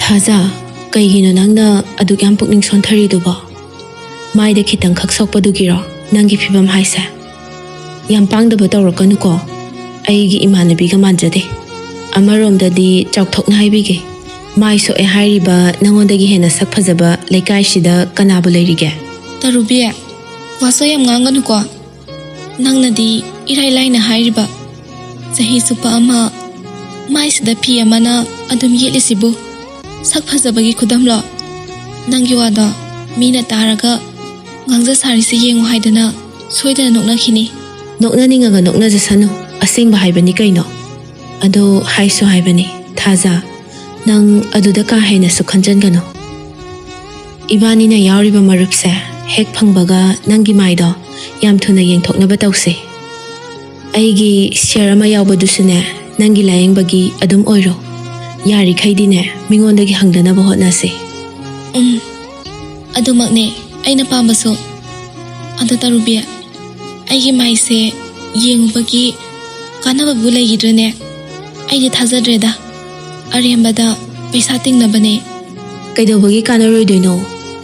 Thaza, kaigino nangna aduk yam pukning sonthari duba. Maida khitang khak sokpadugiro nangi phibam haisa. Yam pangdaba tawrakanu ko. Aigi imanabiga manjade. Amaromdadi chawthokna haibige. Mai so e hairiba nangondagi hena sak phajaba leikai sida kanabu leirige. Tarubiya, waso yam nganganu ko. Nangnadi irai laina hairiba. Sahi supa ama mai sida phi amana adum yelisibu. Sak phajabagi khudamlo. Nangi wada mina taraga ngangja sarisi yengu haidana soidana noknakhini. Nokna ningaga nokna jasanu asengba haibani kaino. Ado haiso haibani. Thaza, nang aduda ka hena sukhanjangano. Ibani na yauriba marupse hek phangbaga nangi maido yam thuna yengthoknaba tawse. Aigi share ama yawbadusune nangi layengbagi adum oiro. Yari khaidine mingondagi hangdanaba hotnase. Adumakne aina pambaso. Ado Tarubiya, aigi maise yengubagi kanababu layidrane. Aidi thazadreda. Arembada paisa tingnabane. Kaidobagi kanaroidoino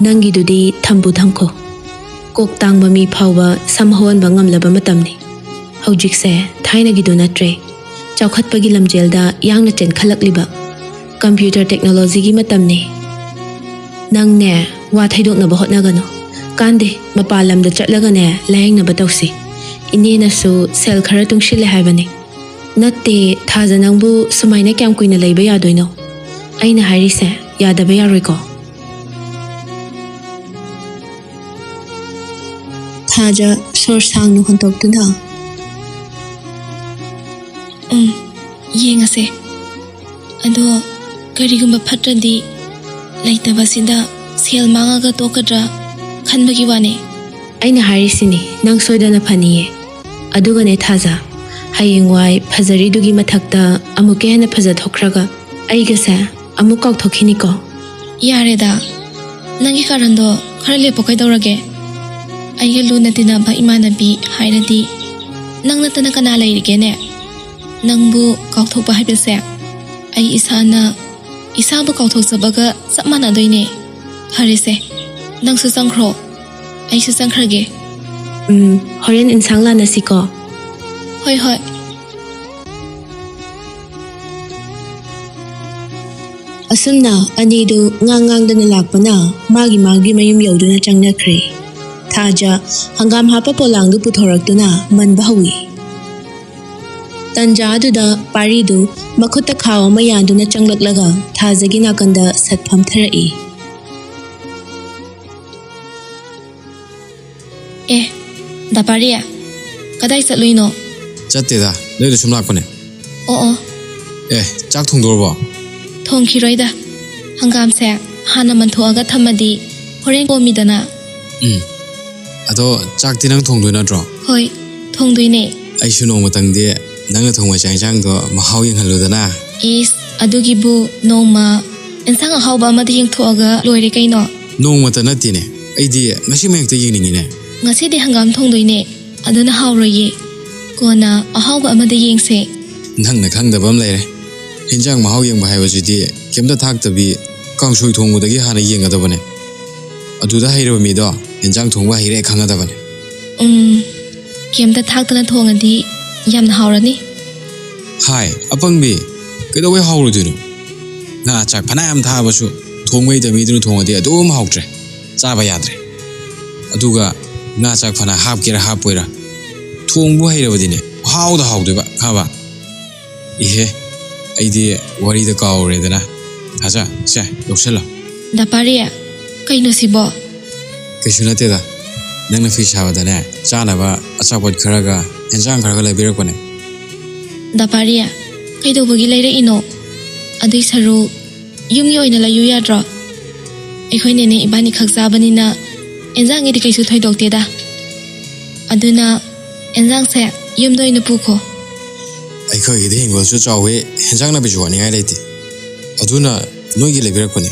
nangi dudi thambu thamko. Kok tangba mi phawba samhonba ngamlaba matamni. Haujikse thainagi natre. Chawkhatpagi lamjelda yangna chen khalakliba. Computer technology gi matamni. Nangne wa thaidoknaba hotnagano. Kande mapalamda chatlagane layengnaba tawsi. Inena su sel khara tungshile haibani. Natte Thaza nangbu sumaina kyam kuina leiba yadoino. Aina harise yadaba yaroiko. Thaza sor sang nu hontoktuna. Yengase. Ado karigumba phatradi laitabasida sel mangaga tokadra khanbagi wane. Aina harisini nang soidana phaniye. Adugane Thaza. Hayengwai phajaridugi mathakta amuke hena phajathokhraga aigase amuk kauthokhini ko. Yareda. Nangi karando khara lepo kaidawrage. Aiga luna tinaba imanabi hairadi nangna tana kana lairigene. Nangbu kauthokpa haibase. Ai isana isabu kauthoksabaga chap manadoine. Harise. Nangsu sangkhro. Aisu sangkhrage. Horen insang lana siko. Hoi hoi. Asumna anidu ngang-ngangdana lakpana magi mayum yauduna changnakre. Thaja hangam hapa polangdu puthoraktuna manba hawi. Tanjaduda paridu makhutta khawa mayanduna changlaklaga Thazagi nakanda satpham tharai. Dapariya. Kadai satluino? Chatteda, leida sum lakpane. Oo. Chak thongdorbo? Thongkhiroida. Hangamse hana manthoaga thamadi horen komidana. Ado chak ti nang thongdoi natro? Hoi, thongdoine. Aisu nong matangde nangna thongma chang do mahau yenghaludana. Is adugibu nongma ensang ahawba amadi yengthoaga loire kaino. Nong mata natine. Aidi ngasi mayekta yengningine. Ngasidi hangam thongdoine. Aduna hawroye. Kona ahawba amada yengse. Nangna khangdabam leire. Hinjang mahau yengba haibasidi kemta thaktabi kangsoi thongudagi hana yengadabane. Aduda hairaba mido hinjang thongba haire khangadabane. Kemta thaktana thongadi yamna hawrani. Hai, apangbi kaidawe hawruduno. Na chak phanayam thabasu thongbai damidunu thongadi adum hawtre. Chaba yadre. Aduga na chak phana hapkira hapoira. Thongbu hairabadine hawda hawdeba khaba. Ihe aidi warida kawredana. Thaza se loksela. Dapariya kaino sibo. Kaisu nateda. Nangna fi sabadane chanaba achapot kharaga enjang kharaga laibirakone. Daparia, kaidobogi leira ino. Adui saru, yumi oina la yu yadro. Ekhoi nene ibani khakzabani na enzang edi kaisu thoi dokte da. Aduna enzang se yumdo ina puko. Ekhoi edi hingol su chawe henzang na bijuwa ni ngai leite. Aduna noi gi lebirakpani.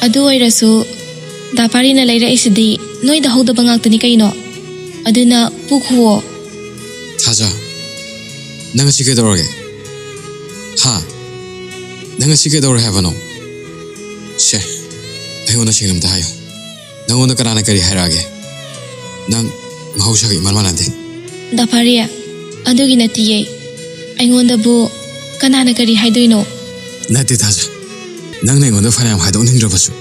Adu oirasu Dapari na leira isidi noi da hoda bangaktani kaino. Aduna pukuo. Thaja. Nang si ke dorage. Ha. Nang si ke dor havano. She. Ayona singam da hayo. Nang ona karana kari hairage. Nang mahausa gi manmanade. Daparia, adugi natiye. Ayonda bu kanana kari haidoino. Nati thaja. Nang ne ngonda fanam haidon hindrobasu.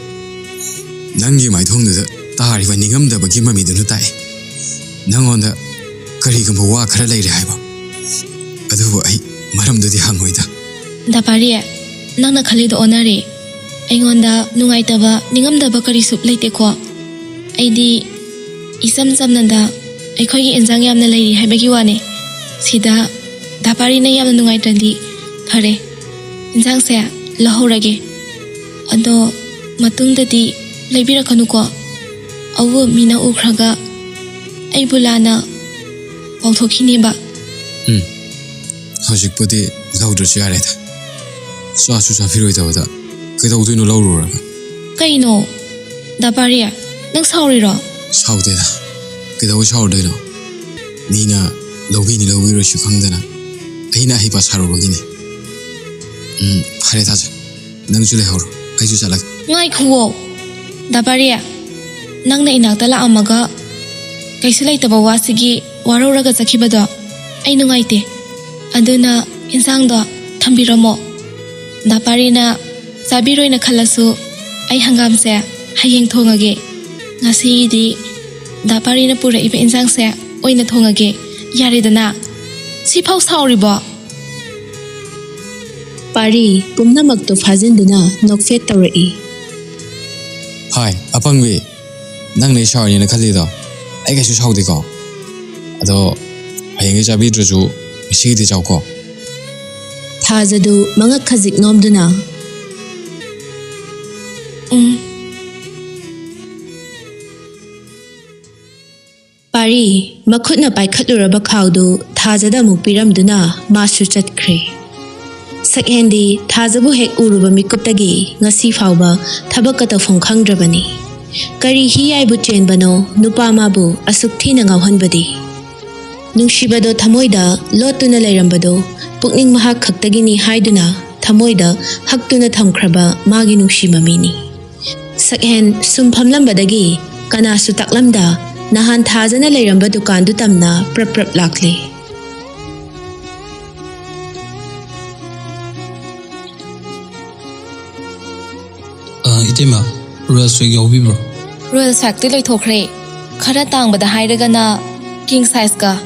Nangi mai thongda tari ba ningam da bagi mami dunu tai. Nang onda kari gamba wa khara leire haiba. Adu ai maram dudi hangoida. Daparia, nangna khalido onare. Ayonda nungai taba ningam da bakari sup leite ko. Aidi isam samnanda akhoi gi enjang yamna leiri haibagi wane. Sida Dapari na yamna nungai tandi khare. Enjang se lahorage. Ado matungdadi leibira kanuko. Awu mina ukraga ai bulana pauthokhini ba. Hojik pudi laudra siare da. Sa su sa firoi da wada. Kaida uduino laurura. Kaino Daparia, nang sorry ro. Saude da. Kaida u saur daino. Nina lobini lobiro shu khangdana. Aina hi pasaro bagini. Khare thaja. Nang chule horo. Ai su salak. Ngai khuo. Daparia, nang na inakta la amaga kaisu leitaba wasigi waruraga chakhibado ai nungaite. Aduna insang do thambiramo. Daparina sabiroina khalasu ai hangam se hayeng thongage. Ngasi di Daparina pura ibe insang se oina thongage. Yaredana. Sipau sauribo. Pari pumnamakto fazinduna nokfet tawrai. Hai, apangwi. Nang ne shawar ni khali do. Ai ka su saudi ko. Ado hayeng ja bidru misi di jaw ko. Thazadu manga khazik nomduna. Pari makhutna paikhatluraba khawdu thazada mu piramduna masu chatkre. Sakhendi thazabu hek uruba mikuptagi ngasi fawba thabaka tafong khangdrabani. Kari hi aibu chenbano nupama bu asuk thina ngawhanbadi. Nungshibado thamoida lotuna leirambado pukning mahak khaktagini haiduna thamoida haktuna thamkhraba magi nungshi mamini. Sakhen sumphamlambadagi kanasu taklamda nahan thazana leiramba dukandu tamna prap lakle. Itima, Royal Swig of Vibro. Royal Factory like Tokre. Khara tang bada hairagana king size ka.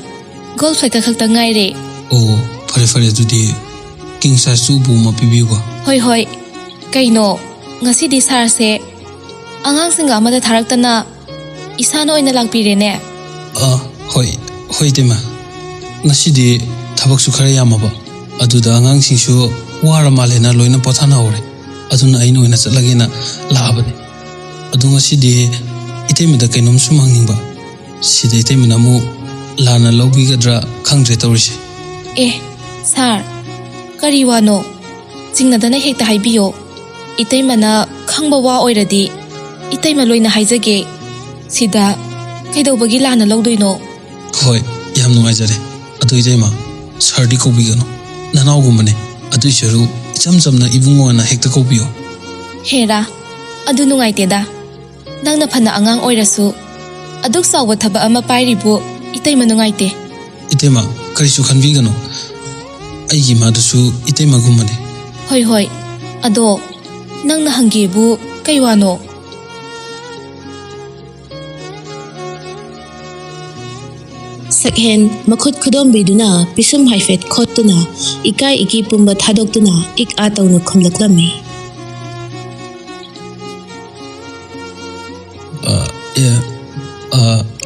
Gold fake kakta ngaire. Oh, Pare to the king size subu ma pibiwa. Hoi hoi. Kaino. Ngasi di sarse. Angang singa amada tharaktana. Isano ina lakpirene. Hoi tema. Ngasi di tabak sukhara yamaba. Aduda angang singshu wara malena loina pothana ore. Aduna aino ina chatlagena laabane. Adunga sidi itemida kainom sumangingba. Sida itemina mu lana lawbigadra khangdre tawrisi. Sar. Kari wano. Jingnadana hekta haibiyo. Itemana khangba wa oiradi. Itema loina haijage. Sida kaidobagi lana lawdoino. Hoi, yam nungaijare. Adu itema sardi kobigano. Nanawgumane. Adu isharu Jamna ibungo na hekta kopio. Hera, adu nungaiteda. Nangna phana angang oirasu. Aduk sawa thaba ama pairibu itay manungaite. Itema karisu khanbigano. Aigi madusu itay magumane. Hoi. Ado nangna hangibu kaywano. Sakhen makhut khudom biduna pisum haifet khotuna ikai iki pumba thadoktuna ik atawna khomlaklami.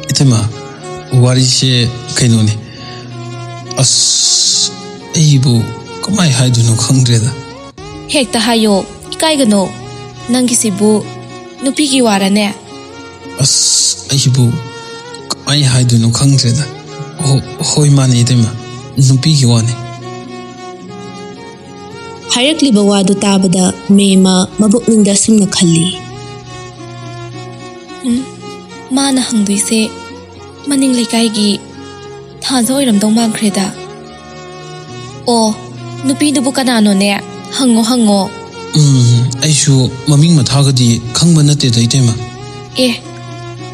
Itema warishe kainoni. As ꯑꯩꯕꯨ ꯀꯃꯥꯏ ꯍꯥꯏꯗꯣꯏꯅꯣ ꯈꯪꯗ꯭ꯔꯦꯗ ꯍꯦꯛꯇ ꯍꯥꯏꯌꯣ ꯏꯀꯥꯏꯒꯅꯣ ꯅꯪꯒꯤꯁꯤꯕꯨ ꯅꯨꯄꯤꯒꯤ ꯋꯥꯔꯅꯦ ꯑꯁ ꯑꯩꯕꯨ ꯀꯃꯥꯏ ꯍꯥꯏꯗꯣꯏꯅꯣ ꯈꯪꯗ꯭ꯔꯦꯗ ꯍꯣꯏ ꯃꯥꯅꯦ ꯏꯇꯩꯃ ꯅꯨꯄꯤꯒꯤ ꯋꯥꯅꯤ ꯍꯥꯏꯔꯛꯂꯤꯕ ꯋꯥꯗꯨ ꯇꯥꯕꯗ ꯃꯦꯃ ꯃꯕꯨꯛꯅꯤꯡꯗ ꯁꯨꯝꯅ ꯈꯜꯂꯤ ꯃꯥꯅ ꯍꯪꯗꯣꯏꯁꯦ ꯃꯅꯤꯡ ꯂꯩꯀꯥꯏꯒꯤ ꯊꯥꯖ ꯑꯣꯏꯔꯝꯗꯧ ꯃꯥꯟꯈ꯭ꯔꯦꯗ ꯑꯣ ꯅꯨꯄꯤꯗꯨꯕꯨ ꯀꯅꯥꯅꯣꯅꯦ ꯍꯪꯉꯣ ꯑꯩꯁꯨ ꯃꯃꯤꯡ ꯃꯊꯥꯒꯗꯤ ꯈꯪꯕ ꯅꯠꯇꯦꯗ ꯏꯇꯩꯃ ꯑꯦ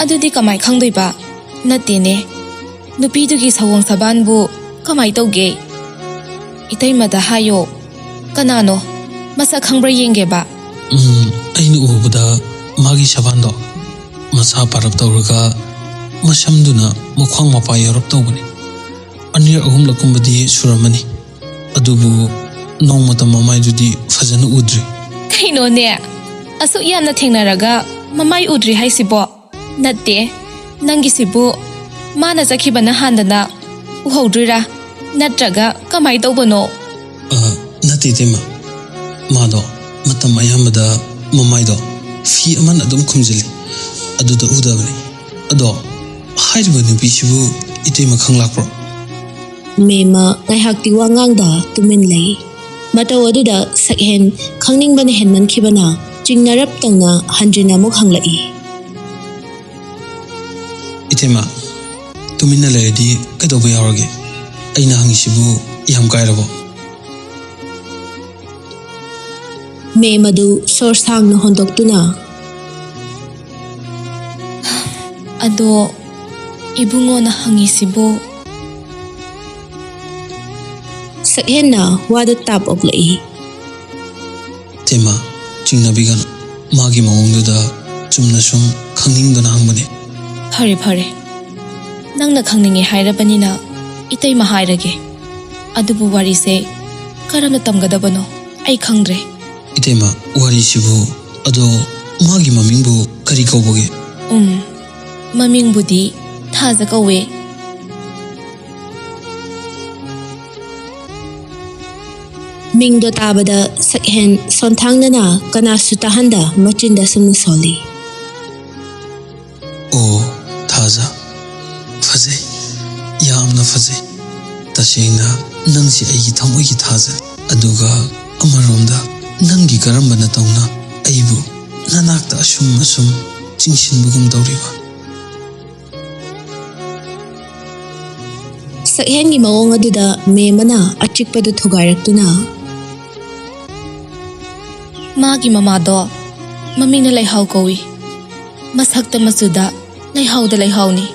ꯑꯗꯨꯗꯤ ꯀꯃꯥꯏ ꯈꯪꯗꯣꯏꯕ ꯅꯠꯇꯦꯅꯦ ꯅꯨꯄꯤꯗꯨꯒꯤ ꯁꯑꯣꯡ ꯁꯕꯥꯟꯕꯨ ꯀꯃꯥꯏ ꯇꯧꯒꯦ ꯏꯇꯩꯃꯗ ꯍꯥꯏꯌꯣ ꯀꯅꯥꯅꯣ ꯃꯁꯛ ꯈꯪꯕ꯭ꯔꯥ ꯌꯦꯡꯒꯦꯕ ꯑꯩꯅ ꯎꯕꯗ ꯃꯥꯒꯤ ꯁꯕꯥꯟꯗꯣ ꯃꯁꯥ ꯄꯥꯔꯞ ꯇꯧꯔꯒ ꯃꯁꯝꯗꯨꯅ ꯃꯈ꯭ꯋꯥꯡ ꯃꯄꯥ ꯌꯧꯔꯞ ꯇꯧꯕꯅꯤ ꯑꯅꯤꯔꯛ ꯑꯍꯨꯝꯂꯛꯀꯨꯝꯕꯗꯤ ꯁꯨꯔꯝꯃꯅꯤ ꯑꯗꯨꯕꯨ ꯅꯣꯡꯃꯇ ꯃꯃꯥꯏꯗꯨꯗꯤ ꯐꯖꯅ ꯎꯗ꯭ꯔꯤ ꯀꯩꯅꯣꯅꯦ ꯑꯁꯨꯛ ꯌꯥꯝꯅ ꯊꯦꯡꯅꯔꯒ ꯃꯃꯥꯏ ꯎꯗ꯭ꯔꯤ ꯍꯥꯏꯁꯤꯕꯣ ꯅꯠꯇꯦ ꯅꯪꯒꯤꯁꯤꯕꯨ ꯃꯥꯅ ꯆꯠꯈꯤꯕꯅ ꯍꯥꯟꯗꯅ ꯎꯍꯧꯗ꯭ꯔꯤꯔꯥ ꯅꯠꯇ꯭ꯔꯒ ꯀꯃꯥꯏ ꯇꯧꯕꯅꯣ ꯅꯠꯇꯦ ꯏꯇꯩꯃ ꯃꯥꯗꯣ ꯃꯇꯝ ꯑꯌꯥꯝꯕꯗ ꯃꯃꯥꯏꯗꯣ ꯐꯤ ꯑꯃꯅ ꯑꯗꯨꯝ ꯈꯨꯝꯖꯤꯜꯂꯤ ꯑꯗꯨꯗ ꯎꯗꯕꯅꯤ ꯑꯗꯣ ꯍꯥꯏꯔꯤꯕ ꯅꯨꯄꯤꯁꯤꯕꯨ ꯏꯇꯩꯃ ꯈꯪꯂꯥꯛꯄ꯭ꯔꯣ ꯃꯦꯃ ꯉꯥꯏꯍꯥꯛꯇꯤ ꯋꯥꯉꯥꯡꯗ ꯇꯨꯃꯤꯟ ꯂꯩ ꯃꯇꯧ ꯑꯗꯨꯗ ꯁꯛꯍꯦꯟ ꯈꯪꯅꯤꯡꯕꯅ ꯍꯦꯟꯃꯟꯈꯤꯕꯅ ꯆꯤꯡꯅꯔꯞ ꯇꯪꯅ ꯍꯟꯖꯤꯟ ꯑꯃꯨꯛ ꯍꯪꯂꯛꯏ ꯏꯇꯩꯃ ꯇꯨꯃꯤꯟꯅ ꯂꯩꯔꯗꯤ ꯀꯩꯗꯧꯕ ꯌꯥꯎꯔꯒꯦ ꯑꯩꯅ ꯍꯪꯉꯤꯁꯤꯕꯨ ꯌꯥꯝ ꯀꯥꯏꯔꯕꯣ ꯃꯦꯃꯗꯨ ꯁꯣꯔ ꯁꯥꯡꯅ ꯍꯣꯟꯗꯣꯛꯇꯨꯅ ꯑꯗꯣ ꯏꯕꯨꯡꯉꯣꯅ ꯍꯪꯉꯤꯁꯤꯕꯨ ꯁꯛꯍꯦꯟꯅ ꯋꯥꯗ ꯇꯥꯞ ꯑꯣꯛꯂꯛꯏ ꯏꯇꯩꯃ ꯆꯤꯡꯅꯕꯤꯒꯅꯨ ꯃꯥꯒꯤ ꯃꯑꯣꯡꯗꯨꯗ ꯆꯨꯝꯅ ꯁꯨꯝ ꯈꯪꯅꯤꯡꯗꯅ ꯍꯪꯕꯅꯤ ꯐꯔꯦ ꯅꯪꯅ ꯈꯪꯅꯤꯡꯉꯦ ꯍꯥꯏꯔꯕꯅꯤꯅ ꯏꯇꯩꯃ ꯍꯥꯏꯔꯒꯦ ꯑꯗꯨꯕꯨ ꯋꯥꯔꯤꯁꯦ ꯀꯔꯝꯅ ꯇꯝꯒꯗꯕꯅꯣ ꯑꯩ ꯈꯪꯗ꯭ꯔꯦ ꯏꯇꯩꯃ ꯋꯥꯔꯤꯁꯤꯕꯨ ꯑꯗꯣ ꯃꯥꯒꯤ ꯃꯃꯤꯡꯕꯨ ꯀꯔꯤ ꯀꯧꯕꯒꯦ ꯃꯃꯤꯡꯕꯨꯗꯤ ꯊꯥꯖ ꯀꯧꯋꯦ ꯃꯤꯡꯗꯣ ꯇꯥꯕꯗ ꯁꯛꯍꯦꯟ ꯁꯣꯟꯊꯥꯡꯅꯅ ꯀꯅꯥꯁꯨ ꯇꯥꯍꯟꯗ ꯃꯆꯤꯟꯗ ꯁꯨꯝꯅ ꯁꯣꯜꯂꯤ ꯑꯣ ꯊꯥꯖ ꯐꯖꯩ ꯌꯥꯝꯅ ꯐꯖꯩ ꯇꯁꯦꯡꯅ ꯅꯪꯁꯤ ꯑꯩꯒꯤ ꯊꯃꯣꯏꯒꯤ ꯊꯥꯖ ꯑꯗꯨꯒ ꯑꯃꯔꯣꯝꯗ ꯅꯪꯒꯤ ꯀꯔꯝꯕꯅ ꯇꯧꯅ ꯑꯩꯕꯨ ꯅꯅꯥꯛꯇ ꯑꯁꯨꯝ ꯆꯤꯡꯁꯤꯟꯕꯒꯨꯝ ꯇꯧꯔꯤꯕ ꯁꯛꯍꯦꯟꯒꯤ ꯃꯑꯣꯡ ꯑꯗꯨꯗ ꯃꯦꯃꯅ ꯑꯆꯤꯛꯄꯗꯨ ꯊꯨꯒꯥꯏꯔꯛꯇꯨꯅ ꯃꯥꯒꯤ ꯃꯃꯥꯗꯣ ꯃꯃꯤꯡꯅ ꯂꯩꯍꯥꯎ ꯀꯧꯏ ꯃꯁꯛꯇ ꯃꯆꯨꯗ ꯂꯩꯍꯥꯎꯗ ꯂꯩꯍꯥꯎꯅꯤ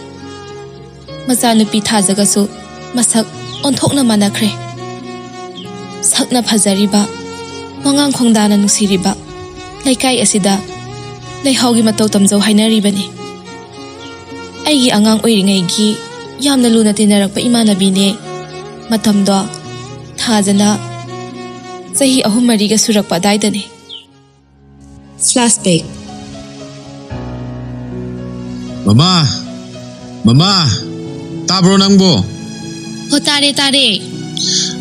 ꯃꯆꯥꯅꯨꯄꯤ ꯊꯥꯖꯒꯁꯨ ꯃꯁꯛ ꯑꯣꯟꯊꯣꯛꯅ ꯃꯥꯟꯅꯈ꯭ꯔꯦ ꯁꯛꯅ ꯐꯖꯔꯤꯕ ꯋꯥꯉꯥꯡ ꯈꯣꯡꯗꯥꯅ ꯅꯨꯡꯁꯤꯔꯤꯕ ꯂꯩꯀꯥꯏ ꯑꯁꯤꯗ ꯂꯩꯍꯥꯎꯒꯤ ꯃꯇꯧ ꯇꯝꯖꯧ ꯍꯥꯏꯅꯔꯤꯕꯅꯤ ꯑꯩꯒꯤ ꯑꯉꯥꯡ ꯑꯣꯏꯔꯤꯉꯩꯒꯤ ꯌꯥꯝꯅ ꯂꯨꯅ ꯇꯤꯟꯅꯔꯛꯄ ꯏꯃꯥꯟꯅꯕꯤꯅꯦ ꯃꯇꯝꯗꯣ ꯊꯥꯖꯅ ꯆꯍꯤ 3-4ꯒ ꯁꯨꯔꯛꯄ ꯑꯗꯥꯏꯗꯅꯤ ꯐ꯭ꯂꯥꯁꯕꯦꯛ ꯃꯃꯥ ꯇꯥꯕ꯭ꯔꯣ ꯅꯪꯕꯣ ꯍꯣ ꯇꯥꯔꯦ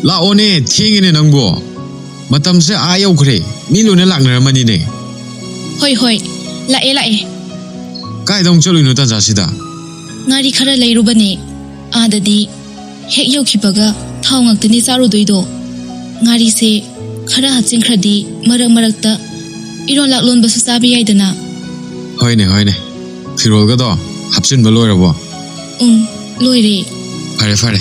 ꯂꯥꯛꯑꯣꯅꯦ ꯊꯦꯡꯉꯦꯅꯦ ꯅꯪꯕꯣ ꯃꯇꯝꯁꯦ ꯌꯧꯈ꯭ꯔꯦ ꯃꯤ ꯂꯣꯏꯅ ꯂꯥꯛꯅꯔꯝꯃꯅꯤꯅꯦ ꯍꯣꯏ ꯂꯥꯛꯑꯦ ꯀꯥꯏꯗ ꯑꯃꯨꯛ ꯆꯠꯂꯨꯏꯅꯣ ꯇꯥꯟꯖꯥꯁꯤꯗ ꯉꯥꯔꯤ ꯈꯔ ꯂꯩꯔꯨꯕꯅꯦ ꯑꯥꯗꯗꯤ ꯍꯦꯛ ꯌꯧꯈꯤꯕꯒ ꯊꯥꯎ ꯉꯥꯛꯇꯅꯤ ꯆꯥꯔꯨꯗꯣꯏꯗꯣ ꯉꯥꯔꯤꯁꯦ ꯈꯔ ꯍꯥꯞꯆꯤꯟꯈ꯭ꯔꯗꯤ ꯃꯔꯛꯇ ꯏꯔꯣꯟ ꯂꯥꯛꯂꯣꯟꯕꯁꯨ ꯆꯥꯕ ꯌꯥꯏꯗꯅ ꯍꯣꯏꯅꯦ ꯐꯤꯔꯣꯜꯒꯗꯣ ꯍꯥꯞꯆꯤꯟꯕ ꯂꯣꯏꯔꯕꯣ ꯂꯣꯏꯔꯦ ꯐꯔꯦ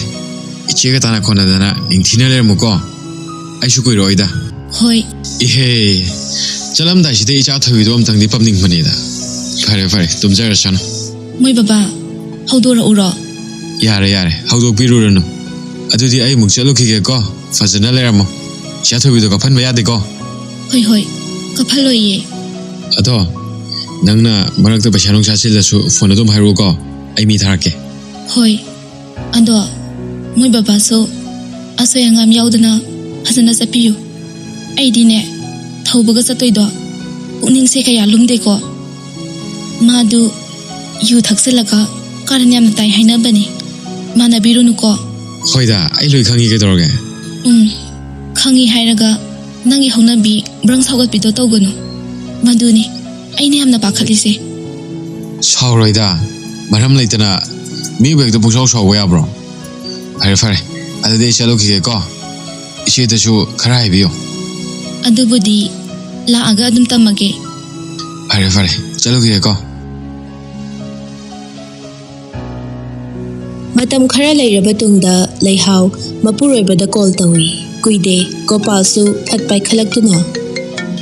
ꯏꯆꯦꯒ ꯇꯥꯅ ꯈꯣꯟꯅꯗꯅ ꯅꯤꯡꯊꯤꯅ ꯂꯩꯔꯝꯃꯨꯀꯣ ꯑꯩꯁꯨ ꯀꯨꯏꯔꯛꯑꯣꯏꯗ ꯍꯣꯏ ꯏꯍꯦ ꯆꯠꯂꯝꯗꯥꯏꯁꯤꯗ ꯏꯆꯥ ꯊꯣꯏꯕꯤꯗꯣ ꯑꯝꯇꯪꯗꯤ ꯄꯝꯅꯤꯡꯕꯅꯤꯗ ꯐꯔꯦ ꯇꯨꯝꯖꯔꯁꯅꯨ ꯃꯣꯏ ꯕꯕꯥ ꯍꯧꯗꯣꯔꯛꯎꯔꯣ ꯌꯥꯔꯦ ꯍꯧꯗꯣꯛꯄꯤꯔꯨꯔꯅꯨ ꯑꯗꯨꯗꯤ ꯑꯩ ꯑꯃꯨꯛ ꯆꯠꯂꯨꯈꯤꯒꯦꯀꯣ ꯐꯖꯅ ꯂꯩꯔꯝꯃꯣ ꯏꯆꯥ ꯊꯣꯏꯕꯤꯗꯣ ꯀꯞꯍꯟꯕ ꯌꯥꯗꯦꯀꯣ ꯍꯣꯏ ꯀꯞꯍꯜꯂꯣꯏꯌꯦ ꯑꯗꯣ ꯅꯪꯅ ꯃꯔꯛꯇ ꯄꯩꯁꯥ ꯅꯨꯡꯁꯥ ꯆꯤꯜꯂꯁꯨ ꯐꯣꯟ ꯑꯗꯨꯝ ꯍꯥꯏꯔꯛꯎꯀꯣ ꯑꯩ ꯃꯤ ꯊꯥꯔꯛꯀꯦ ꯍꯣꯏ ꯑꯗꯣ ꯃꯣꯏ ꯕꯕꯥꯁꯨ ꯑꯁꯣꯏ ꯑꯉꯥꯝ ꯌꯥꯎꯗꯅ ꯐꯖꯅ ꯆꯠꯄꯤꯌꯨ ꯑꯩꯗꯤꯅꯦ ꯊꯧꯕꯒ ꯆꯠꯇꯣꯏꯗꯣ ꯄꯨꯛꯅꯤꯡꯁꯦ ꯀꯌꯥ ꯂꯨꯝꯗꯦꯀꯣ ꯃꯥꯗꯨ ꯌꯨ ꯊꯛꯆꯤꯜꯂꯒ ꯀꯥꯔꯟ ꯌꯥꯝꯅ ꯇꯥꯏ ꯍꯥꯏꯅꯕꯅꯤ ꯃꯥꯟꯅꯕꯤꯔꯨꯅꯨꯀꯣ ꯍꯣꯏꯗ ꯑꯩ ꯂꯣꯏ ꯈꯪꯉꯤ ꯀꯩꯗꯧꯔꯒꯦ Khangi hairaga nangi haunabi brang saugat bido tawganu. Maduni aine yamna pakhatlise. Sauroida maram leitana mi bek da pusau sawa yabro. Fare adade chalo ki ko ise da chu khara haibiyo. Adubudi la aga adum tamage. Fare chalo ki ko. Matam khara leiraba tungda Leihao mapuroibada call tawi. Kuide Gopal su phatpai khalaktuna.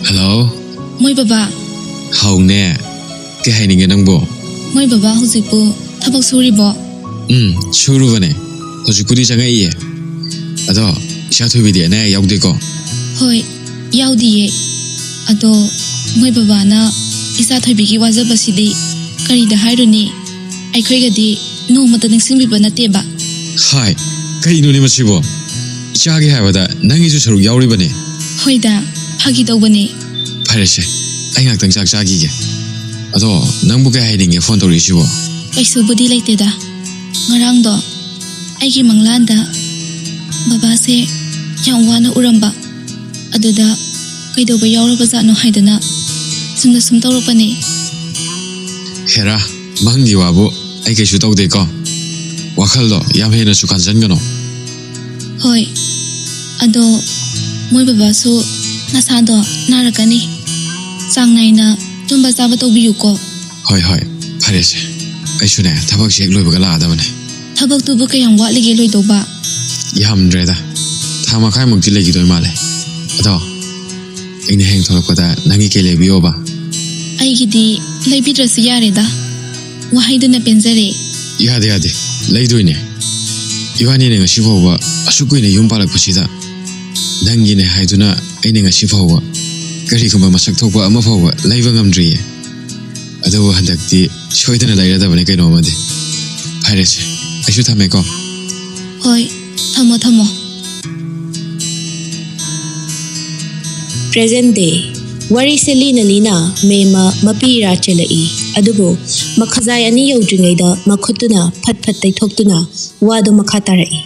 Hello. Moi baba. Haune ke haininge nangbo. Moi baba hujipu thabak suribo. Suru bane. Hojipudi jangai ye. Ado isha Thoibi de na yaugde ko. Hoi yaudi ye. Ado moi baba na isa Thoibi gi wajabasidi kari da hairuni. Aikhoigadi no mata ningsingbiba nateba. Hai kaino ni masibo. Chagi haibada nangi ju saru yauri bane. Hoida phagi tawbane. Pharese ai ngaktang chak chagi ge. Ado nangbu ka haininge phone tori sibo. Kaisu budi laiteda. Ngarang do aigi manglanda baba se yang wana uramba. Aduda kaidoba yauraba jano haidana sumda sum tawropane. Hera mangdi wabu ai kaisu tawde ko. Wakhal do yam hena su kanjan gano. Hoi ado moi baba su nasado narakani sang naina tumba jaba tawbiyu ko. Hoi pharese ai sune thabak sek loiba ga la da bane. Thabak tu bu kayam watlige loidoba. Yam dreda thama khai mukti legi doi male. Ado ine heng tholakoda nangi kele biyo ba. Aigidi leibidrasu yareda. Wahaiduna penjare. Yade leidoine. Iwani ne ngasi fawba asukui ne yum palak pasida. Nangi ne haiduna aine ngasi fawba kari kuma masak thokba ama fawba leiba ngamdriye. Ado handakti soidana lairada bane kaino amade. Pharese aishu thame ko. Hoi thamo. Present day wari se lina mema mapira chelai adubo makhazai ani yaudringaida makhutuna phat taihthoktuna wadu makhatarai.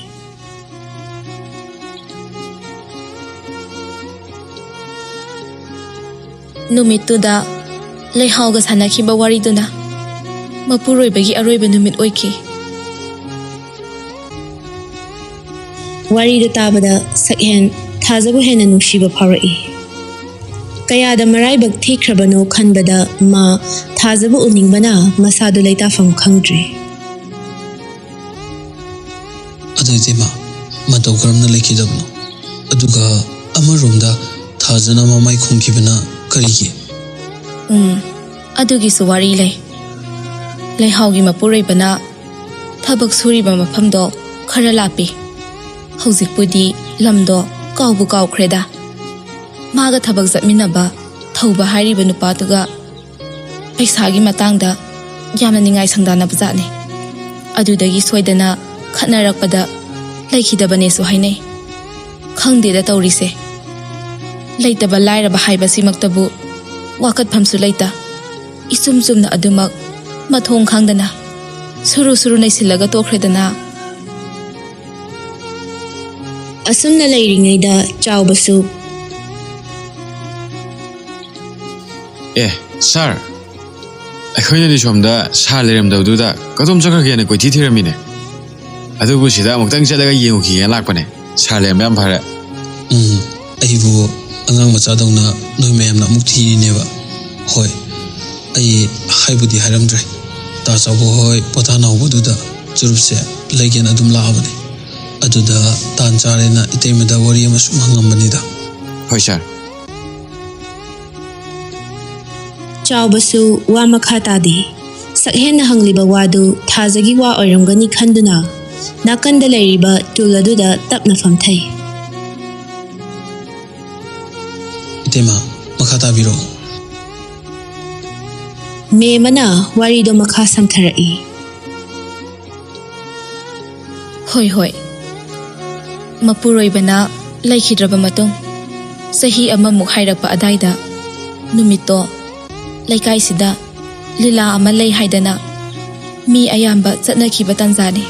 Numituda Leihao ga sanakhiba wariduna mapuroibagi aroiba numit oiki. Wari da tabada sakhen thazabu hena nushiba pharai. Kayada maraibak thikrabano khanbada ma thazabu uningbana masadu leita fam khangdri. Adoitema matau karamna lekhidabno aduga amaromda thazana mamai khumkhibana karigi. Adugi suwari lei. Leihao gi mapuroibana thabak suriba mafamdo khara lapi. Hojikpudi lamdo kaubu kaukreda. Maga thabak zatminaba thauba hairiba nupatuga paisagi matangda yamna ningai sangdana bajane. Adudagi soidana khatnarakpada leikhidabane su hainai. Khangdeda tawrise. Leitaba lairaba haibasi maktabu wakat phamsu leita. Isumsumna adumak mathong khangdana suru naisilaga tokredana. Asumna leiringaida chawbasu. Sir. Akhoi ni somda sa leram dawduda kadom chakha gene koi thiramine. Adu bu sida muktang chalaga yengu ki lakpane. Sa leram yam phare. Aibu angang macha dawna noi mayamna mukti neba. Hoi ai haibudi haramdre. Ta chabu hoi potana obududa churupse legen adum laabane. Aduda tan charena itemeda wari amasum hangambanida. Hoi sir. Chawbasu wa makhatadi sakhen hangliba wadu thazagi wa oiramgani khanduna nakanda leiriba tuladuda tapna famthai. Itema makhata biro. Memana warido makha samtharai. Hoi mapuroibana leikhidraba matung sahi amamuk hairakpa adaida numito Laikai sida lila ama lei haidana mi ayamba chatnakhiba tanjani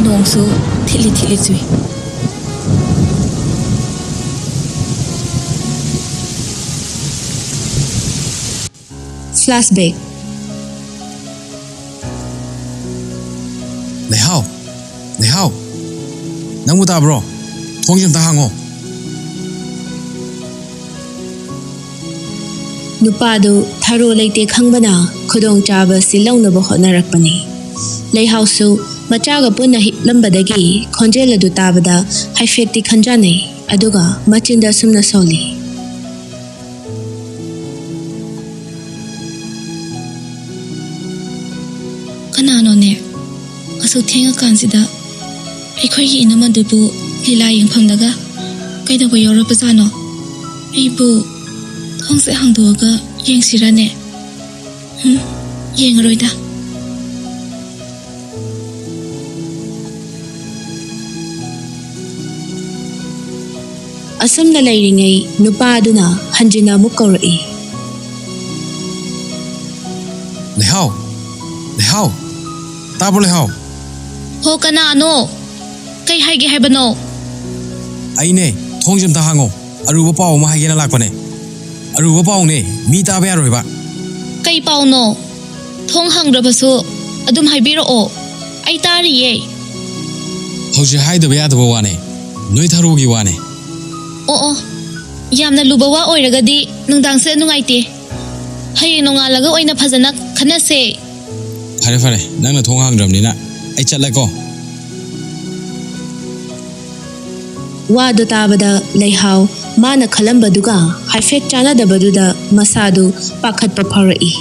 nongsu thili chui Flashback. Leihao, Leihao, nang muta bro, thong jam ta hango. Nupadu tharo leite khangbana khudong chaba silaunaba hotnarakpani. Leihao su machaga punna hitlambadagi khonjel adu tabada haifetti khanjane aduga machinda sumna soli. Kanano ne asu thenga kansida aikhoi gi inamadubu lila yengphangdaga kaidaba yorapasano aibu thongse hangdoga yengsirane yengaroida. Asamna lairingai nupa aduna hanjina amuk kaurai. Leihao, Leihao, tabro Leihao. Ho kanano kai haige haibano Aine thong jam ta hango. Aruba paw ma haigena lakpane. Aruba paw ne mi ta ba yaroi ba. kai pauno thong hangrabasu adum haibiro o ai tariye. Hauji haidaba yadaba wane. Noi tharogi wane. Oo yamna lubawa oiragadi nungdangse nungaite hayeng nongalaga oina phajana khanase. Fare fare, nangna thong hangramnina ai chatleko. Wadu tabada Leihao mana khalambaduga haifet chana dabaduda masadu pakhatpa pharai.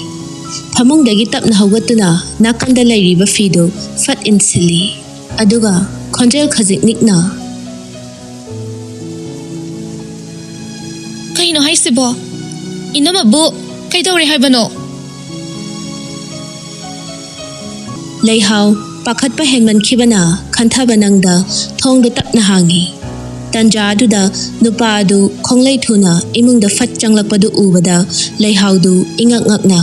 Phamungdagi tapna hawgatuna nakanda lairiba fido fat insili aduga khonjel khajik nikna. Kaino haisibo inamabu kaidawre haibano. Leihao pakhatpa henman khibana khantaba nangda thongdu tapna hangi. Tanja aduda nupa adu khonglei thuna imungda fat changlakpadu ubada Leihao du ingak ngakna